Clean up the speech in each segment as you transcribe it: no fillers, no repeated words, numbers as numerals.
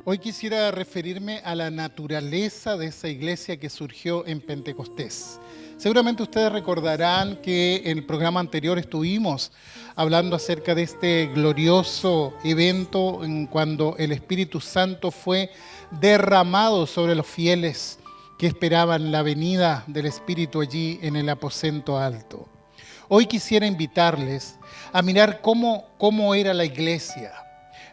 Hoy quisiera referirme a la naturaleza de esa iglesia que surgió en Pentecostés. Seguramente ustedes recordarán que en el programa anterior estuvimos hablando acerca de este glorioso evento en cuando el Espíritu Santo fue derramado sobre los fieles que esperaban la venida del Espíritu allí en el aposento alto. Hoy quisiera invitarles a mirar cómo era la iglesia,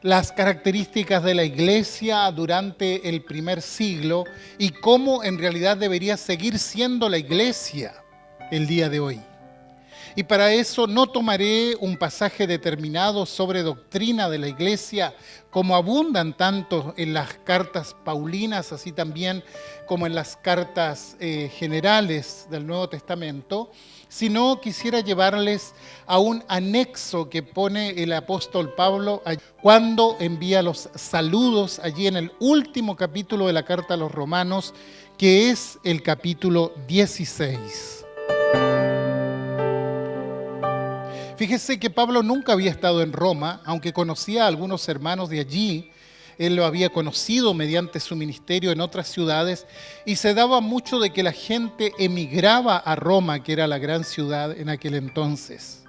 las características de la iglesia durante el primer siglo y cómo en realidad debería seguir siendo la iglesia el día de hoy. Y para eso no tomaré un pasaje determinado sobre doctrina de la iglesia, como abundan tanto en las cartas paulinas, así también como en las cartas generales del Nuevo Testamento, sino quisiera llevarles a un anexo que pone el apóstol Pablo cuando envía los saludos allí en el último capítulo de la carta a los Romanos, que es el capítulo 16. Fíjese que Pablo nunca había estado en Roma, aunque conocía a algunos hermanos de allí. Él lo había conocido mediante su ministerio en otras ciudades y se daba mucho de que la gente emigraba a Roma, que era la gran ciudad en aquel entonces.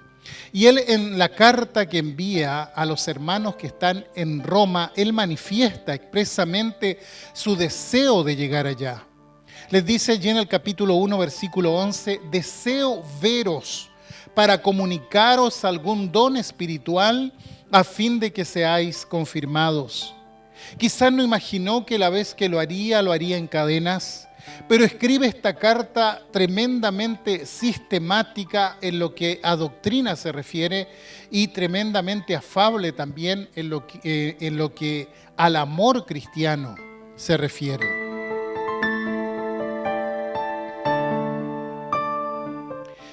Y él en la carta que envía a los hermanos que están en Roma, él manifiesta expresamente su deseo de llegar allá. Les dice allí en el capítulo 1, versículo 11, deseo veros para comunicaros algún don espiritual a fin de que seáis confirmados. Quizás no imaginó que la vez que lo haría en cadenas, pero escribe esta carta tremendamente sistemática en lo que a doctrina se refiere y tremendamente afable también en lo que al amor cristiano se refiere.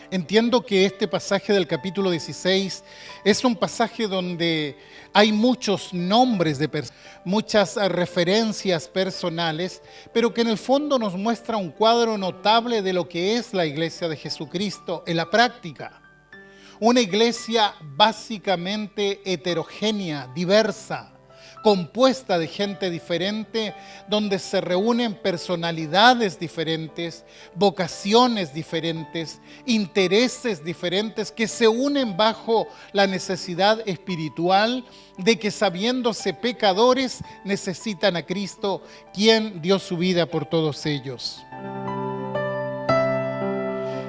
Entiendo que este pasaje del capítulo 16 es un pasaje donde hay muchos nombres de personas, muchas referencias personales, pero que en el fondo nos muestra un cuadro notable de lo que es la iglesia de Jesucristo en la práctica. Una iglesia básicamente heterogénea, diversa, compuesta de gente diferente, donde se reúnen personalidades diferentes, vocaciones diferentes, intereses diferentes, que se unen bajo la necesidad espiritual de que, sabiéndose pecadores, necesitan a Cristo, quien dio su vida por todos ellos.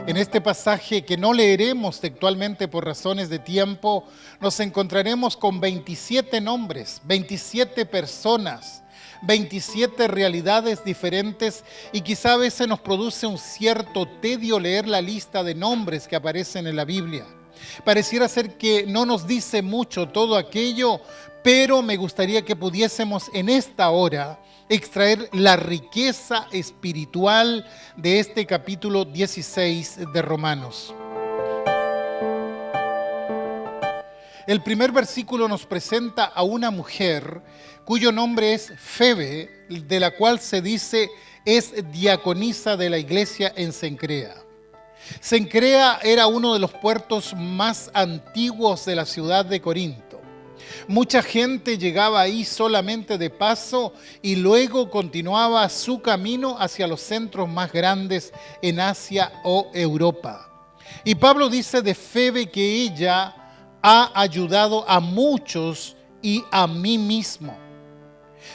En este pasaje, que no leeremos textualmente por razones de tiempo, nos encontraremos con 27 nombres, 27 personas, 27 realidades diferentes, y quizá a veces nos produce un cierto tedio leer la lista de nombres que aparecen en la Biblia. Pareciera ser que no nos dice mucho todo aquello, pero me gustaría que pudiésemos en esta hora extraer la riqueza espiritual de este capítulo 16 de Romanos. El primer versículo nos presenta a una mujer cuyo nombre es Febe, de la cual se dice es diaconisa de la iglesia en Cencrea. Cencrea era uno de los puertos más antiguos de la ciudad de Corinto. Mucha gente llegaba ahí solamente de paso y luego continuaba su camino hacia los centros más grandes en Asia o Europa. Y Pablo dice de Febe que ella ha ayudado a muchos y a mí mismo.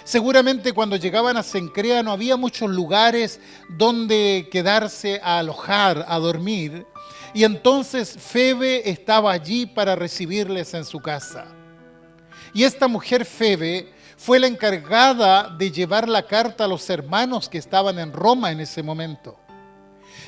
Seguramente cuando llegaban a Cencrea no había muchos lugares donde quedarse a alojar, a dormir, y entonces Febe estaba allí para recibirles en su casa. Y esta mujer Febe fue la encargada de llevar la carta a los hermanos que estaban en Roma en ese momento.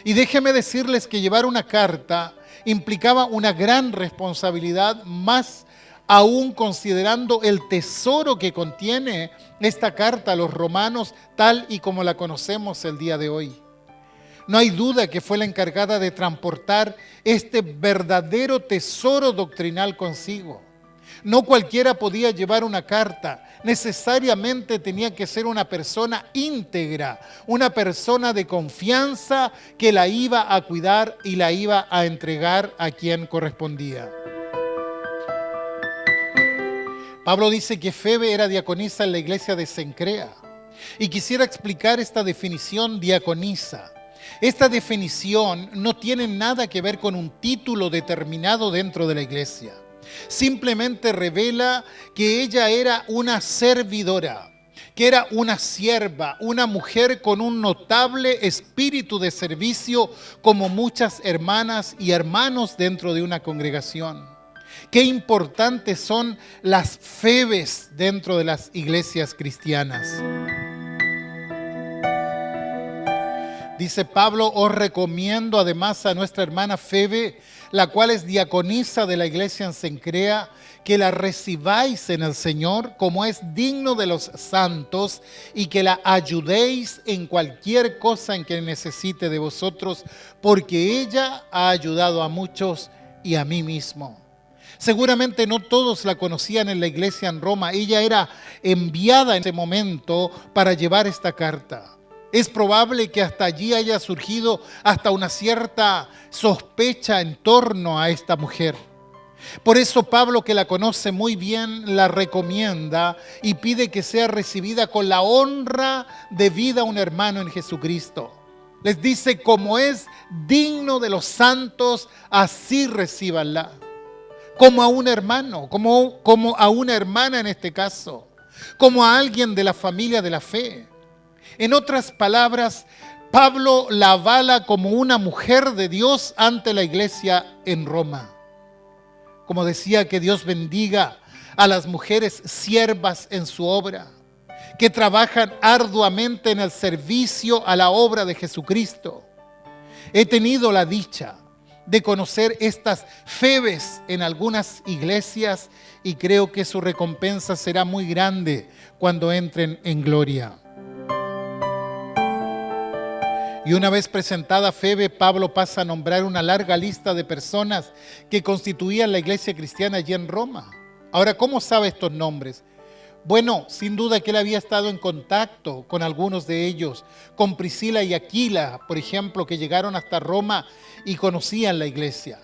Y déjenme decirles que llevar una carta implicaba una gran responsabilidad, más aún considerando el tesoro que contiene esta carta a los romanos, tal y como la conocemos el día de hoy. No hay duda que fue la encargada de transportar este verdadero tesoro doctrinal consigo. No cualquiera podía llevar una carta, necesariamente tenía que ser una persona íntegra, una persona de confianza que la iba a cuidar y la iba a entregar a quien correspondía. Pablo dice que Febe era diaconisa en la iglesia de Cencrea. Y quisiera explicar esta definición diaconisa. Esta definición no tiene nada que ver con un título determinado dentro de la iglesia. Simplemente revela que ella era una servidora, que era una sierva, una mujer con un notable espíritu de servicio, como muchas hermanas y hermanos dentro de una congregación. Qué importantes son las febes dentro de las iglesias cristianas. Dice Pablo: os recomiendo además a nuestra hermana Febe, la cual es diaconisa de la iglesia en Cencrea, que la recibáis en el Señor como es digno de los santos, y que la ayudéis en cualquier cosa en que necesite de vosotros, porque ella ha ayudado a muchos y a mí mismo. Seguramente no todos la conocían en la iglesia en Roma. Ella era enviada en ese momento para llevar esta carta. Es probable que hasta allí haya surgido hasta una cierta sospecha en torno a esta mujer. Por eso Pablo, que la conoce muy bien, la recomienda y pide que sea recibida con la honra debida a un hermano en Jesucristo. Les dice: como es digno de los santos, así recíbanla. Como a un hermano, como a una hermana en este caso, como a alguien de la familia de la fe. En otras palabras, Pablo la avala como una mujer de Dios ante la iglesia en Roma. Como decía, que Dios bendiga a las mujeres siervas en su obra, que trabajan arduamente en el servicio a la obra de Jesucristo. He tenido la dicha de conocer estas febes en algunas iglesias y creo que su recompensa será muy grande cuando entren en gloria. Y una vez presentada Febe, Pablo pasa a nombrar una larga lista de personas que constituían la iglesia cristiana allí en Roma. Ahora, ¿cómo sabe estos nombres? Bueno, sin duda que él había estado en contacto con algunos de ellos, con Priscila y Aquila, por ejemplo, que llegaron hasta Roma y conocían la iglesia.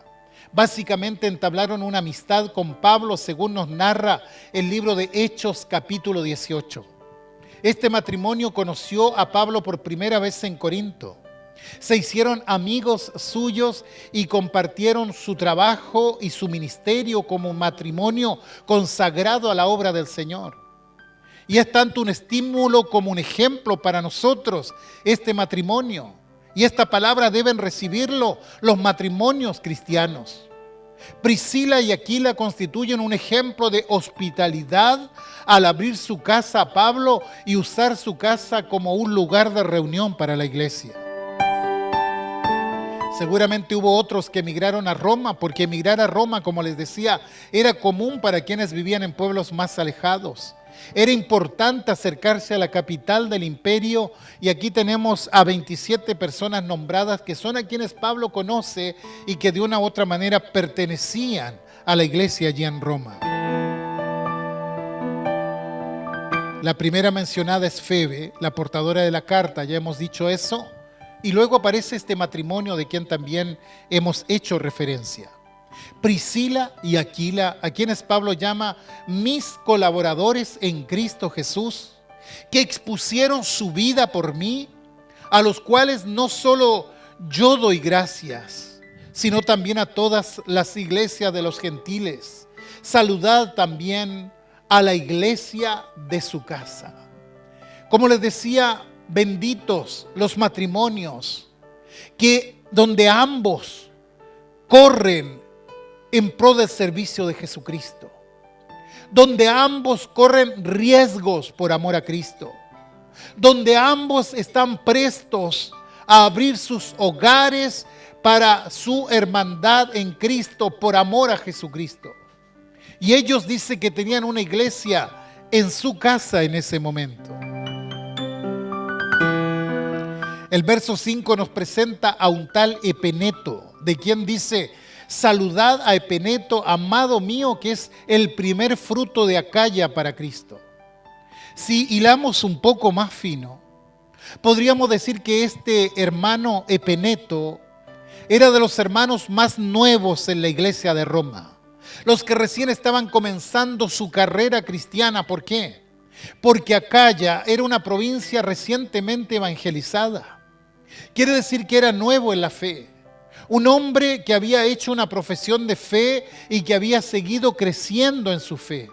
Básicamente entablaron una amistad con Pablo, según nos narra el libro de Hechos, capítulo 18. Este matrimonio conoció a Pablo por primera vez en Corinto. Se hicieron amigos suyos y compartieron su trabajo y su ministerio como un matrimonio consagrado a la obra del Señor. Y es tanto un estímulo como un ejemplo para nosotros este matrimonio. Y esta palabra deben recibirlo los matrimonios cristianos. Priscila y Aquila constituyen un ejemplo de hospitalidad al abrir su casa a Pablo y usar su casa como un lugar de reunión para la iglesia. Seguramente hubo otros que emigraron a Roma, porque emigrar a Roma, como les decía, era común para quienes vivían en pueblos más alejados. Era importante acercarse a la capital del imperio, y aquí tenemos a 27 personas nombradas que son a quienes Pablo conoce y que de una u otra manera pertenecían a la iglesia allí en Roma. La primera mencionada es Febe, la portadora de la carta, ya hemos dicho eso, y luego aparece este matrimonio de quien también hemos hecho referencia. Priscila y Aquila, a quienes Pablo llama mis colaboradores en Cristo Jesús, que expusieron su vida por mí, a los cuales no solo yo doy gracias, sino también a todas las iglesias de los gentiles. Saludad también a la iglesia de su casa. Como les decía, benditos los matrimonios que donde ambos corren en pro del servicio de Jesucristo, donde ambos corren riesgos por amor a Cristo, donde ambos están prestos a abrir sus hogares para su hermandad en Cristo por amor a Jesucristo. Y ellos dicen que tenían una iglesia en su casa en ese momento. El verso 5 nos presenta a un tal Epeneto, de quien dice: saludad a Epeneto, amado mío, que es el primer fruto de Acaya para Cristo. Si hilamos un poco más fino, podríamos decir que este hermano Epeneto era de los hermanos más nuevos en la iglesia de Roma. los que recién estaban comenzando su carrera cristiana. ¿Por qué? Porque Acaya era una provincia recientemente evangelizada. Quiere decir que era nuevo en la fe. Un hombre que había hecho una profesión de fe y que había seguido creciendo en su fe.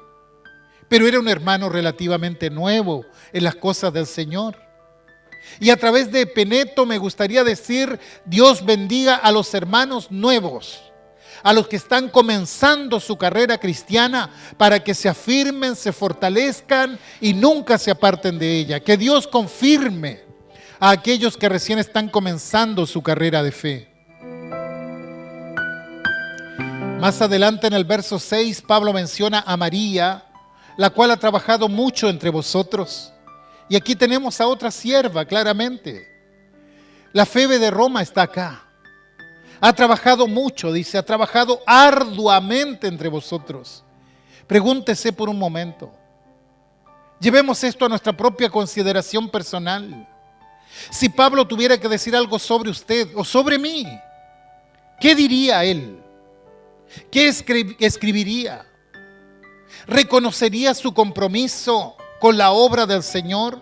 Pero era un hermano relativamente nuevo en las cosas del Señor. Y a través de Epeneto me gustaría decir: Dios bendiga a los hermanos nuevos, a los que están comenzando su carrera cristiana, para que se afirmen, se fortalezcan y nunca se aparten de ella. Que Dios confirme a aquellos que recién están comenzando su carrera de fe. Más adelante en el verso 6, Pablo menciona a María, la cual ha trabajado mucho entre vosotros. Y aquí tenemos a otra sierva, claramente. La Febe de Roma está acá. Ha trabajado mucho, dice, ha trabajado arduamente entre vosotros. Pregúntese por un momento. Llevemos esto a nuestra propia consideración personal. Si Pablo tuviera que decir algo sobre usted o sobre mí, ¿qué diría él? ¿Qué escribiría? ¿Reconocería su compromiso con la obra del Señor?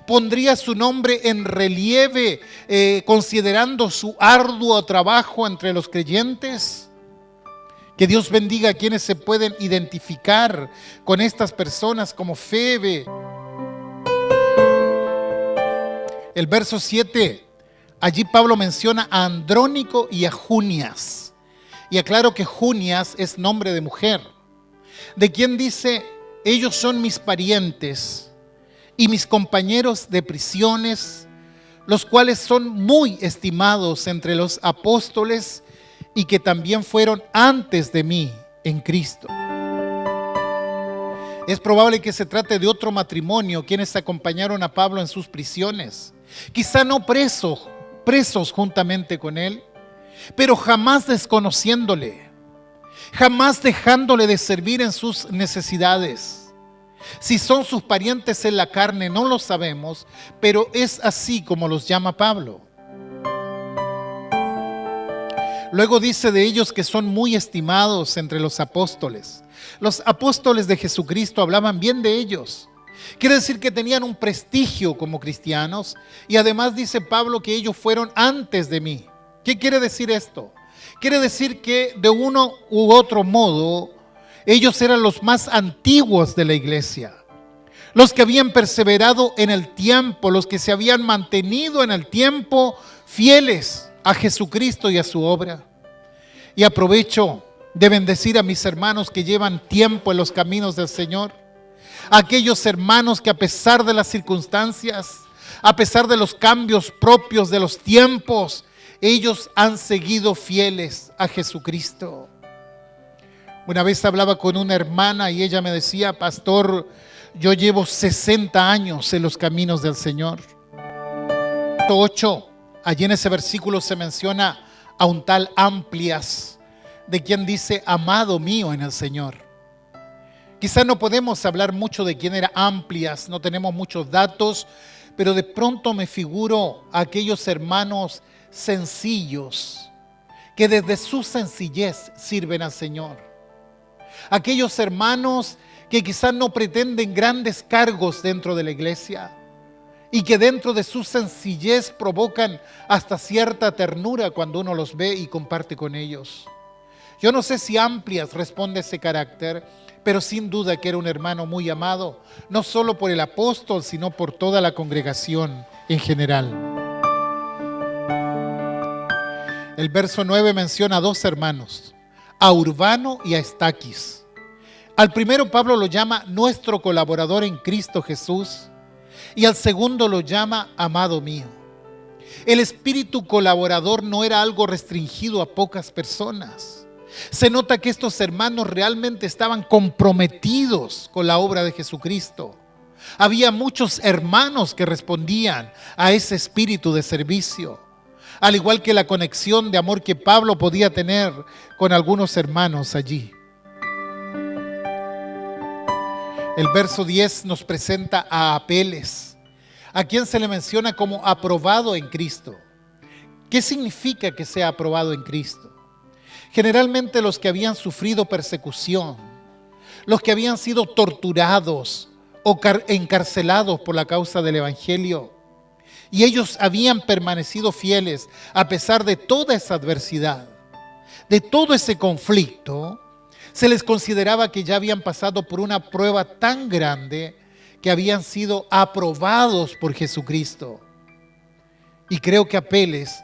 ¿Pondría su nombre en relieve considerando su arduo trabajo entre los creyentes? Que Dios bendiga a quienes se pueden identificar con estas personas como Febe. El verso 7, allí Pablo menciona a Andrónico y a Junias. Y aclaro que Junias es nombre de mujer, de quien dice: ellos son mis parientes y mis compañeros de prisiones, los cuales son muy estimados entre los apóstoles y que también fueron antes de mí en Cristo. Es probable que se trate de otro matrimonio quienes acompañaron a Pablo en sus prisiones, quizá no presos juntamente con él, pero jamás desconociéndole, jamás dejándole de servir en sus necesidades. Si son sus parientes en la carne, no lo sabemos, pero es así como los llama Pablo. Luego dice de ellos que son muy estimados entre los apóstoles. Los apóstoles de Jesucristo hablaban bien de ellos. Quiere decir que tenían un prestigio como cristianos, y además dice Pablo que ellos fueron antes de mí. ¿Qué quiere decir esto? Quiere decir que de uno u otro modo ellos eran los más antiguos de la iglesia, los que habían perseverado en el tiempo, los que se habían mantenido en el tiempo fieles a Jesucristo y a su obra. Y aprovecho de bendecir a mis hermanos que llevan tiempo en los caminos del Señor, aquellos hermanos que a pesar de las circunstancias, a pesar de los cambios propios de los tiempos, ellos han seguido fieles a Jesucristo. Una vez hablaba con una hermana y ella me decía: pastor, yo llevo 60 años en los caminos del Señor. 8, allí en ese versículo se menciona a un tal Amplias, de quien dice: amado mío en el Señor. Quizás no podemos hablar mucho de quién era Amplias, no tenemos muchos datos, pero de pronto me figuro a aquellos hermanos sencillos que desde su sencillez sirven al Señor. Aquellos hermanos que quizás no pretenden grandes cargos dentro de la iglesia y que dentro de su sencillez provocan hasta cierta ternura cuando uno los ve y comparte con ellos. Yo no sé si Amplias responde a ese carácter, pero sin duda que era un hermano muy amado, no solo por el apóstol, sino por toda la congregación en general. El verso 9 menciona a dos hermanos, a Urbano y a Estaquis. Al primero Pablo lo llama nuestro colaborador en Cristo Jesús, y al segundo lo llama amado mío. El espíritu colaborador no era algo restringido a pocas personas. Se nota que estos hermanos realmente estaban comprometidos con la obra de Jesucristo. Había muchos hermanos que respondían a ese espíritu de servicio, al igual que la conexión de amor que Pablo podía tener con algunos hermanos allí. El verso 10 nos presenta a Apeles, a quien se le menciona como aprobado en Cristo. ¿Qué significa que sea aprobado en Cristo? Generalmente los que habían sufrido persecución, los que habían sido torturados o encarcelados por la causa del Evangelio, y ellos habían permanecido fieles a pesar de toda esa adversidad, de todo ese conflicto. Se les consideraba que ya habían pasado por una prueba tan grande que habían sido aprobados por Jesucristo. Y creo que Apeles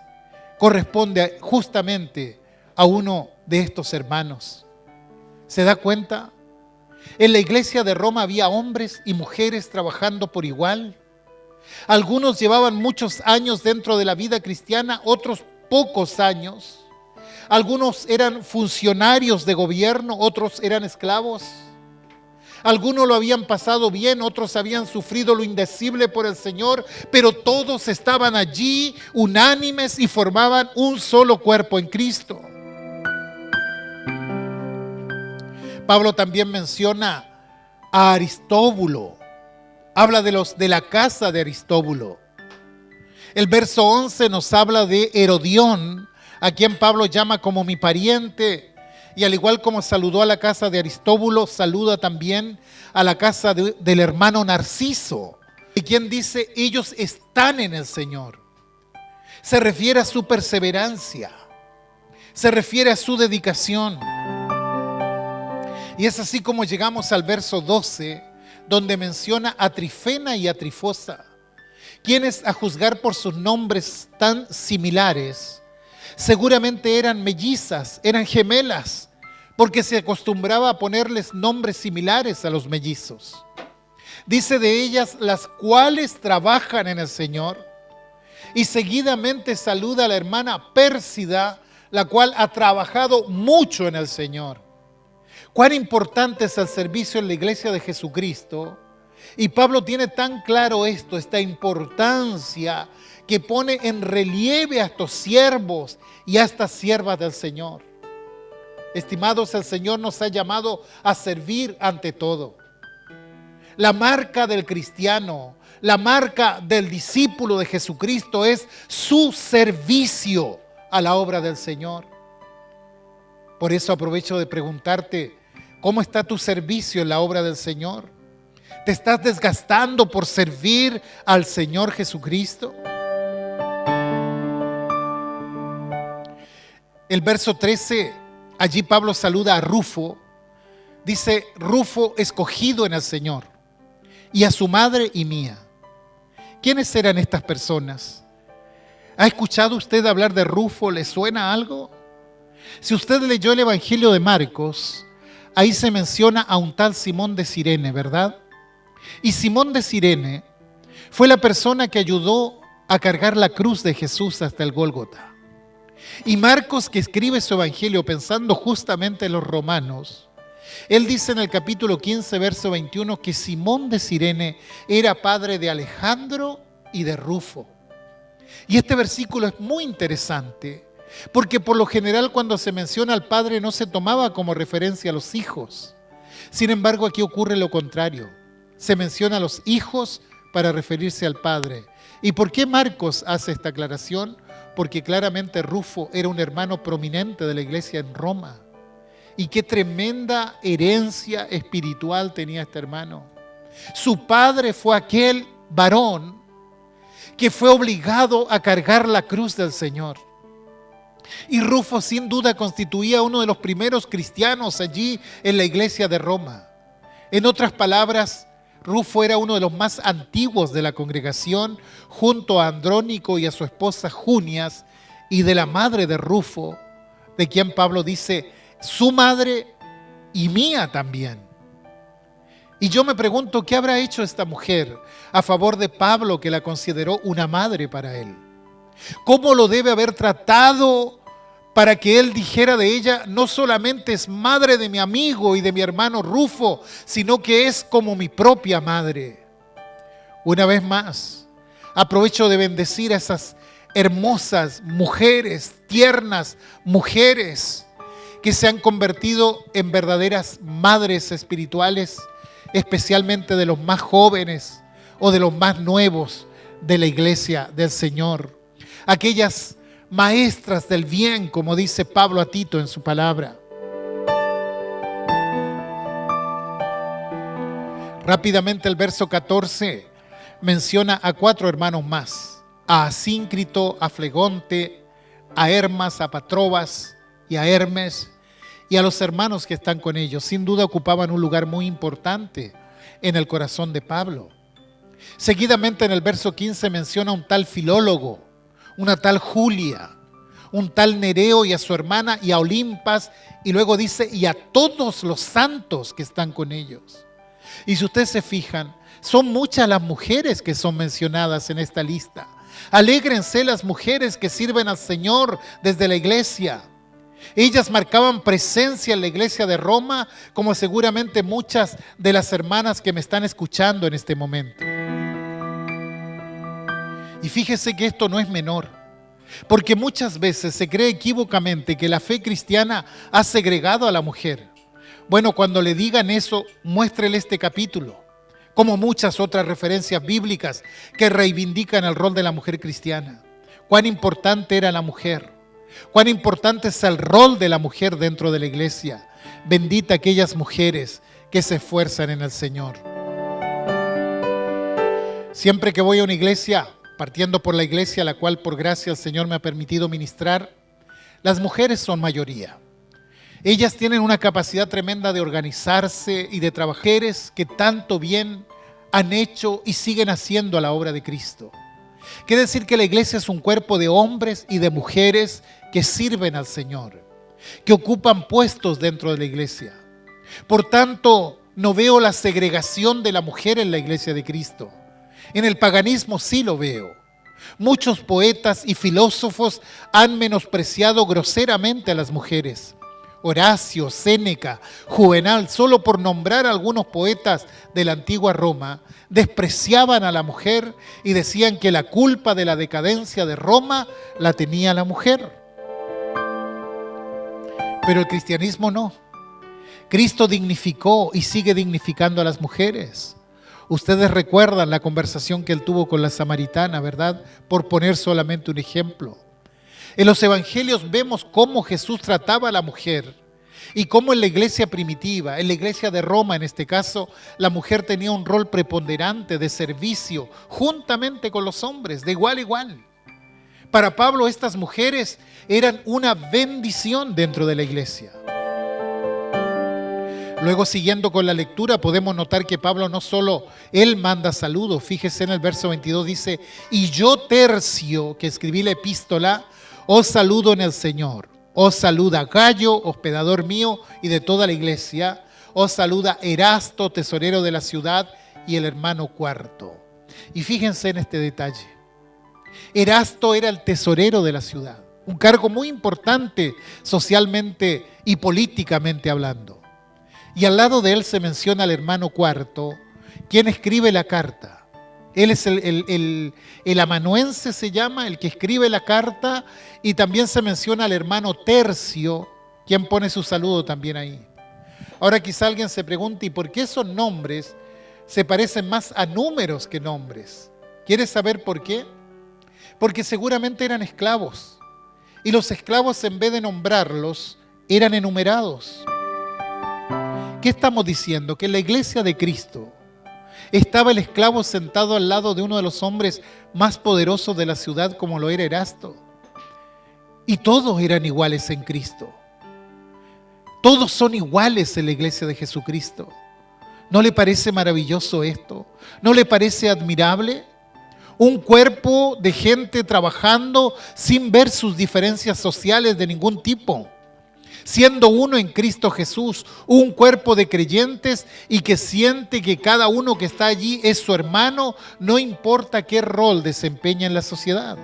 corresponde justamente a uno de estos hermanos. ¿Se da cuenta? En la iglesia de Roma había hombres y mujeres trabajando por igual. Algunos llevaban muchos años dentro de la vida cristiana, otros pocos años. Algunos eran funcionarios de gobierno, otros eran esclavos. Algunos lo habían pasado bien, otros habían sufrido lo indecible por el Señor, pero todos estaban allí unánimes y formaban un solo cuerpo en Cristo. Pablo también menciona a Aristóbulo, habla de la casa de Aristóbulo. El verso 11 nos habla de Herodión, a quien Pablo llama como mi pariente, y al igual como saludó a la casa de Aristóbulo, saluda también a la casa del hermano Narciso, y quien dice, ellos están en el Señor. Se refiere a su perseverancia, se refiere a su dedicación. Y es así como llegamos al verso 12, donde menciona a Trifena y a Trifosa, quienes a juzgar por sus nombres tan similares, seguramente eran mellizas, eran gemelas, porque se acostumbraba a ponerles nombres similares a los mellizos. Dice de ellas, las cuales trabajan en el Señor, y seguidamente saluda a la hermana Pérsida, la cual ha trabajado mucho en el Señor. Cuán importante es el servicio en la iglesia de Jesucristo. Y Pablo tiene tan claro esto, esta importancia, que pone en relieve a estos siervos y a estas siervas del Señor. Estimados, el Señor nos ha llamado a servir ante todo. La marca del cristiano, la marca del discípulo de Jesucristo es su servicio a la obra del Señor. Por eso aprovecho de preguntarte, ¿cómo está tu servicio en la obra del Señor? ¿Te estás desgastando por servir al Señor Jesucristo? El verso 13, allí Pablo saluda a Rufo. Dice, Rufo escogido en el Señor, y a su madre y mía. ¿Quiénes eran estas personas? ¿Ha escuchado usted hablar de Rufo? ¿Le suena algo? Si usted leyó el Evangelio de Marcos, ahí se menciona a un tal Simón de Cirene, ¿verdad? Y Simón de Cirene fue la persona que ayudó a cargar la cruz de Jesús hasta el Gólgota. Y Marcos, que escribe su Evangelio pensando justamente en los romanos, él dice en el capítulo 15, verso 21, que Simón de Cirene era padre de Alejandro y de Rufo. Y este versículo es muy interesante, porque por lo general cuando se menciona al padre no se tomaba como referencia a los hijos. Sin embargo, aquí ocurre lo contrario. Se menciona a los hijos para referirse al padre. ¿Y por qué Marcos hace esta aclaración? Porque claramente Rufo era un hermano prominente de la iglesia en Roma. Y qué tremenda herencia espiritual tenía este hermano. Su padre fue aquel varón que fue obligado a cargar la cruz del Señor. Y Rufo sin duda constituía uno de los primeros cristianos allí en la iglesia de Roma. En otras palabras, Rufo era uno de los más antiguos de la congregación, junto a Andrónico y a su esposa Junias, y de la madre de Rufo, de quien Pablo dice, su madre y mía también. Y yo me pregunto, ¿qué habrá hecho esta mujer a favor de Pablo, que la consideró una madre para él? ¿Cómo lo debe haber tratado para que él dijera de ella, no solamente es madre de mi amigo y de mi hermano Rufo, sino que es como mi propia madre? Una vez más, aprovecho de bendecir a esas hermosas mujeres, tiernas mujeres, que se han convertido en verdaderas madres espirituales, especialmente de los más jóvenes o de los más nuevos de la iglesia del Señor. Aquellas maestras del bien, como dice Pablo a Tito en su palabra. Rápidamente el verso 14 menciona a 4 hermanos más: a Asíncrito, a Flegonte, a Hermas, a Patrobas y a Hermes, y a los hermanos que están con ellos. Sin duda ocupaban un lugar muy importante en el corazón de Pablo. Seguidamente en el verso 15 menciona un tal Filólogo, una tal Julia, un tal Nereo y a su hermana y a Olimpas, y luego dice y a todos los santos que están con ellos. Y si ustedes se fijan, son muchas las mujeres que son mencionadas en esta lista. Alégrense las mujeres que sirven al Señor desde la iglesia. Ellas marcaban presencia en la iglesia de Roma, como seguramente muchas de las hermanas que me están escuchando en este momento. Y fíjese que esto no es menor, porque muchas veces se cree equívocamente que la fe cristiana ha segregado a la mujer. Bueno, cuando le digan eso, muéstrele este capítulo, como muchas otras referencias bíblicas que reivindican el rol de la mujer cristiana. Cuán importante era la mujer, cuán importante es el rol de la mujer dentro de la iglesia. Bendita aquellas mujeres que se esfuerzan en el Señor. Siempre que voy a una iglesia, partiendo por la iglesia a la cual por gracia el Señor me ha permitido ministrar, las mujeres son mayoría. Ellas tienen una capacidad tremenda de organizarse y de trabajar, que tanto bien han hecho y siguen haciendo a la obra de Cristo. Quiere decir que la iglesia es un cuerpo de hombres y de mujeres que sirven al Señor, que ocupan puestos dentro de la iglesia. Por tanto, no veo la segregación de la mujer en la iglesia de Cristo. En el paganismo sí lo veo. Muchos poetas y filósofos han menospreciado groseramente a las mujeres. Horacio, Séneca, Juvenal, solo por nombrar a algunos poetas de la antigua Roma, despreciaban a la mujer y decían que la culpa de la decadencia de Roma la tenía la mujer. Pero el cristianismo no. Cristo dignificó y sigue dignificando a las mujeres. Ustedes recuerdan la conversación que él tuvo con la samaritana, ¿verdad? Por poner solamente un ejemplo. En los evangelios vemos cómo Jesús trataba a la mujer y cómo en la iglesia primitiva, en la iglesia de Roma en este caso, la mujer tenía un rol preponderante de servicio juntamente con los hombres, de igual a igual. Para Pablo estas mujeres eran una bendición dentro de la iglesia. Luego, siguiendo con la lectura, podemos notar que Pablo no solo él manda saludos. Fíjese en el verso 22, dice: y yo, Tercio, que escribí la epístola, os saludo en el Señor. Os saluda Gayo, hospedador mío y de toda la iglesia. Os saluda Erasto, tesorero de la ciudad, y el hermano Cuarto. Y fíjense en este detalle. Erasto era el tesorero de la ciudad, un cargo muy importante socialmente y políticamente hablando. Y al lado de él se menciona al hermano Cuarto, quien escribe la carta. Él es el amanuense, se llama, el que escribe la carta, y también se menciona al hermano Tercio, quien pone su saludo también ahí. Ahora quizá alguien se pregunte, ¿y por qué esos nombres se parecen más a números que nombres? ¿Quieres saber por qué? Porque seguramente eran esclavos, y los esclavos, en vez de nombrarlos, eran enumerados. ¿Qué estamos diciendo? Que en la iglesia de Cristo estaba el esclavo sentado al lado de uno de los hombres más poderosos de la ciudad, como lo era Erasto. Y todos eran iguales en Cristo. Todos son iguales en la iglesia de Jesucristo. ¿No le parece maravilloso esto? ¿No le parece admirable? Un cuerpo de gente trabajando sin ver sus diferencias sociales de ningún tipo, siendo uno en Cristo Jesús, un cuerpo de creyentes y que siente que cada uno que está allí es su hermano, no importa qué rol desempeña en la sociedad.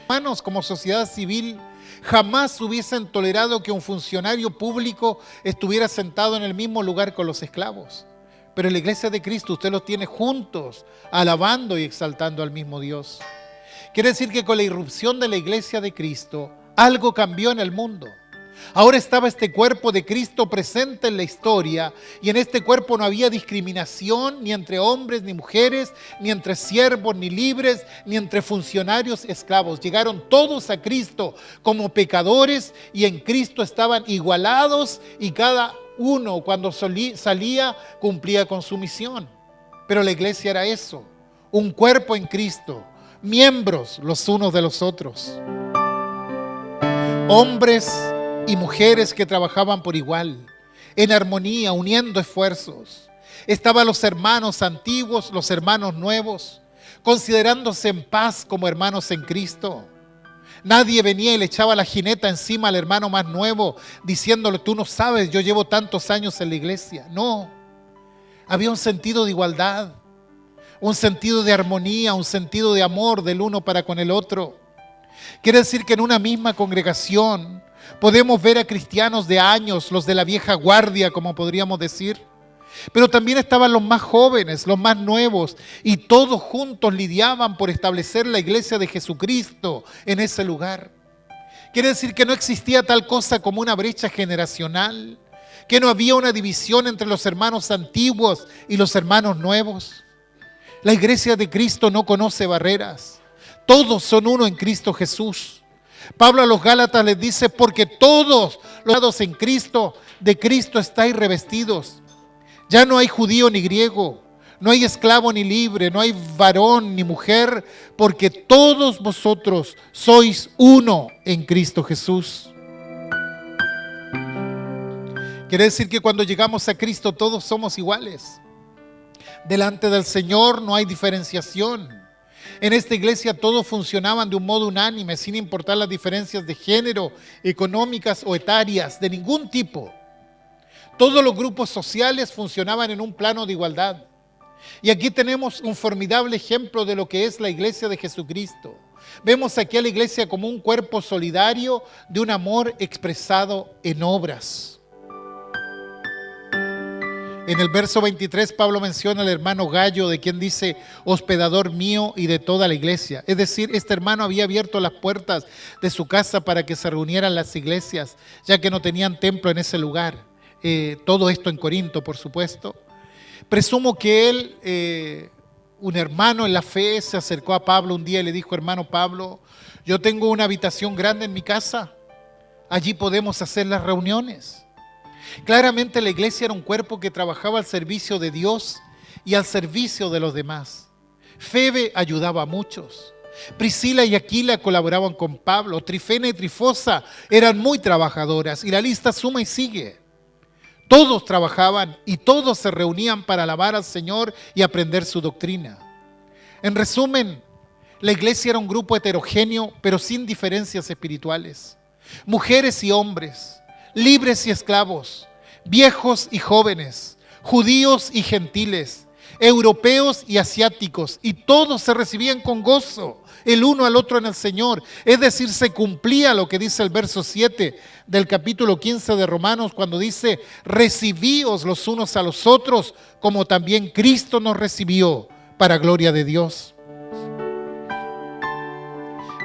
Hermanos, como sociedad civil, jamás hubiesen tolerado que un funcionario público estuviera sentado en el mismo lugar con los esclavos. Pero en la iglesia de Cristo usted los tiene juntos, alabando y exaltando al mismo Dios. Quiere decir que con la irrupción de la iglesia de Cristo, algo cambió en el mundo. Ahora estaba este cuerpo de Cristo presente en la historia, y en este cuerpo no había discriminación ni entre hombres ni mujeres, ni entre siervos ni libres, ni entre funcionarios esclavos. Llegaron todos a Cristo como pecadores y en Cristo estaban igualados, y cada uno cuando salía cumplía con su misión. Pero la iglesia era eso, un cuerpo en Cristo, miembros los unos de los otros, hombres y mujeres que trabajaban por igual, en armonía, uniendo esfuerzos. Estaban los hermanos antiguos, los hermanos nuevos, considerándose en paz como hermanos en Cristo. Nadie venía y le echaba la jineta encima al hermano más nuevo, diciéndole: tú no sabes, yo llevo tantos años en la iglesia. No, había un sentido de igualdad, un sentido de armonía, un sentido de amor del uno para con el otro. Quiere decir que en una misma congregación podemos ver a cristianos de años, los de la vieja guardia, como podríamos decir, pero también estaban los más jóvenes, los más nuevos, y todos juntos lidiaban por establecer la iglesia de Jesucristo en ese lugar. Quiere decir que no existía tal cosa como una brecha generacional, que no había una división entre los hermanos antiguos y los hermanos nuevos. La iglesia de Cristo no conoce barreras, todos son uno en Cristo Jesús. Pablo a los Gálatas les dice: porque todos los en Cristo, de Cristo estáis revestidos. Ya no hay judío ni griego, no hay esclavo ni libre, no hay varón ni mujer, porque todos vosotros sois uno en Cristo Jesús. Quiere decir que cuando llegamos a Cristo todos somos iguales. Delante del Señor no hay diferenciación. En esta iglesia todos funcionaban de un modo unánime, sin importar las diferencias de género, económicas o etarias, de ningún tipo. Todos los grupos sociales funcionaban en un plano de igualdad. Y aquí tenemos un formidable ejemplo de lo que es la iglesia de Jesucristo. Vemos aquí a la iglesia como un cuerpo solidario de un amor expresado en obras. En el verso 23 Pablo menciona al hermano Gallo, de quien dice: hospedador mío y de toda la iglesia. Es decir, este hermano había abierto las puertas de su casa para que se reunieran las iglesias, ya que no tenían templo en ese lugar. Todo esto en Corinto, por supuesto. Presumo que él, un hermano en la fe, se acercó a Pablo un día y le dijo: hermano Pablo, yo tengo una habitación grande en mi casa, allí podemos hacer las reuniones. Claramente la iglesia era un cuerpo que trabajaba al servicio de Dios y al servicio de los demás. Febe ayudaba a muchos. Priscila y Aquila colaboraban con Pablo. Trifena y Trifosa eran muy trabajadoras, y la lista suma y sigue. Todos trabajaban y todos se reunían para alabar al Señor y aprender su doctrina. En resumen, la iglesia era un grupo heterogéneo, pero sin diferencias espirituales. Mujeres y hombres, libres y esclavos, viejos y jóvenes, judíos y gentiles, europeos y asiáticos, y todos se recibían con gozo el uno al otro en el Señor. Es decir, se cumplía lo que dice el verso 7 del capítulo 15 de Romanos, cuando dice: recibíos los unos a los otros, como también Cristo nos recibió, para gloria de Dios.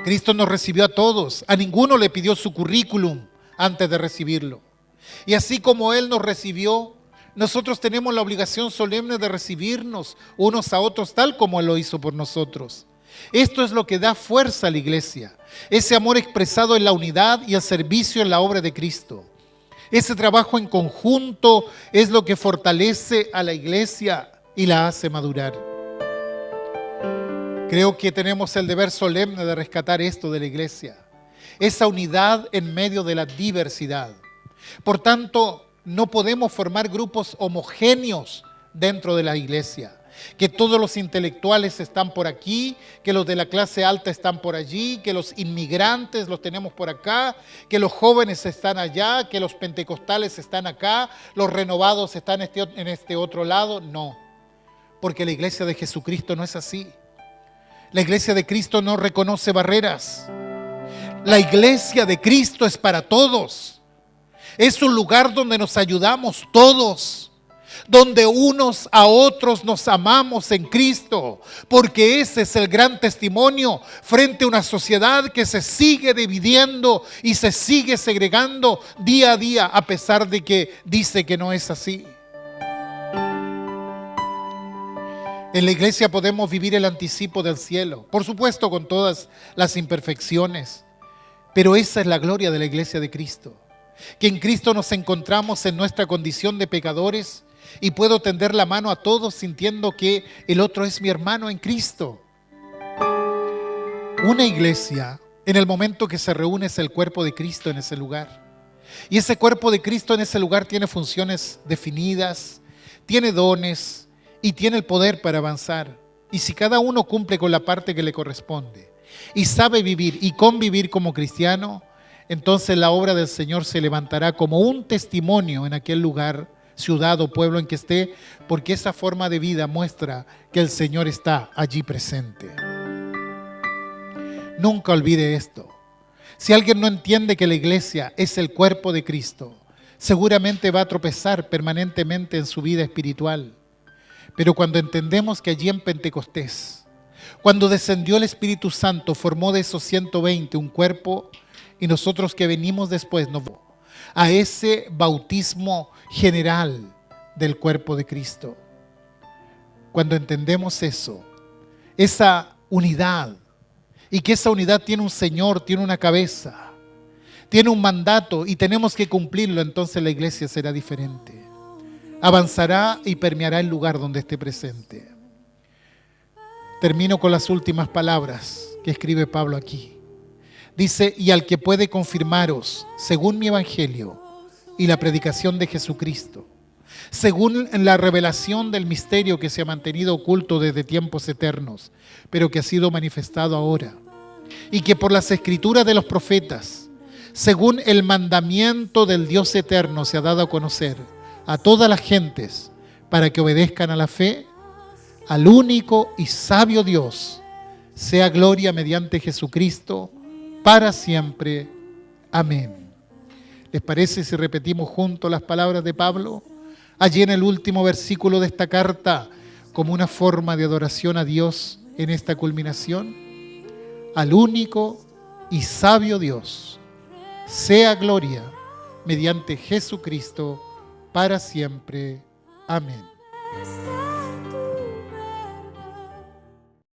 Cristo nos recibió a todos, a ninguno le pidió su currículum antes de recibirlo. Y así como Él nos recibió, nosotros tenemos la obligación solemne de recibirnos unos a otros tal como Él lo hizo por nosotros. Esto es lo que da fuerza a la iglesia, ese amor expresado en la unidad y el servicio en la obra de Cristo. Ese trabajo en conjunto es lo que fortalece a la iglesia y la hace madurar. Creo que tenemos el deber solemne de rescatar esto de la iglesia, esa unidad en medio de la diversidad. Por tanto, no podemos formar grupos homogéneos dentro de la iglesia, que todos los intelectuales están por aquí, que los de la clase alta están por allí, que los inmigrantes los tenemos por acá, que los jóvenes están allá, que los pentecostales están acá, los renovados están en este otro lado. No, porque la iglesia de Jesucristo no es así. La iglesia de Cristo no reconoce barreras. La iglesia de Cristo es para todos. Es un lugar donde nos ayudamos todos. donde unos a otros nos amamos en Cristo, porque ese es el gran testimonio frente a una sociedad que se sigue dividiendo y se sigue segregando día a día, a pesar de que dice que no es así. En la iglesia podemos vivir el anticipo del cielo, por supuesto con todas las imperfecciones, pero esa es la gloria de la iglesia de Cristo, que en Cristo nos encontramos en nuestra condición de pecadores y puedo tender la mano a todos sintiendo que el otro es mi hermano en Cristo. Una iglesia, en el momento que se reúne, es el cuerpo de Cristo en ese lugar. Y ese cuerpo de Cristo en ese lugar tiene funciones definidas, tiene dones y tiene el poder para avanzar. Y si cada uno cumple con la parte que le corresponde y sabe vivir y convivir como cristiano, entonces la obra del Señor se levantará como un testimonio en aquel lugar, ciudad o pueblo en que esté, porque esa forma de vida muestra que el Señor está allí presente. Nunca olvide esto. Si alguien no entiende que la iglesia es el cuerpo de Cristo, seguramente va a tropezar permanentemente en su vida espiritual. Pero cuando entendemos que allí en Pentecostés, cuando descendió el Espíritu Santo, formó de esos 120 un cuerpo, y nosotros que venimos después nos vamos a ese bautismo general del cuerpo de Cristo. Cuando entendemos eso, esa unidad, y que esa unidad tiene un Señor, tiene una cabeza, tiene un mandato y tenemos que cumplirlo, entonces la iglesia será diferente. Avanzará y permeará el lugar donde esté presente. Termino con las últimas palabras que escribe Pablo aquí. Dice, y al que puede confirmaros, según mi evangelio y la predicación de Jesucristo, según la revelación del misterio que se ha mantenido oculto desde tiempos eternos, pero que ha sido manifestado ahora, y que por las escrituras de los profetas, según el mandamiento del Dios eterno, se ha dado a conocer a todas las gentes para que obedezcan a la fe, al único y sabio Dios, sea gloria mediante Jesucristo para siempre. Amén. ¿Les parece si repetimos juntos las palabras de Pablo? Allí en el último versículo de esta carta, como una forma de adoración a Dios en esta culminación. Al único y sabio Dios, sea gloria mediante Jesucristo para siempre. Amén.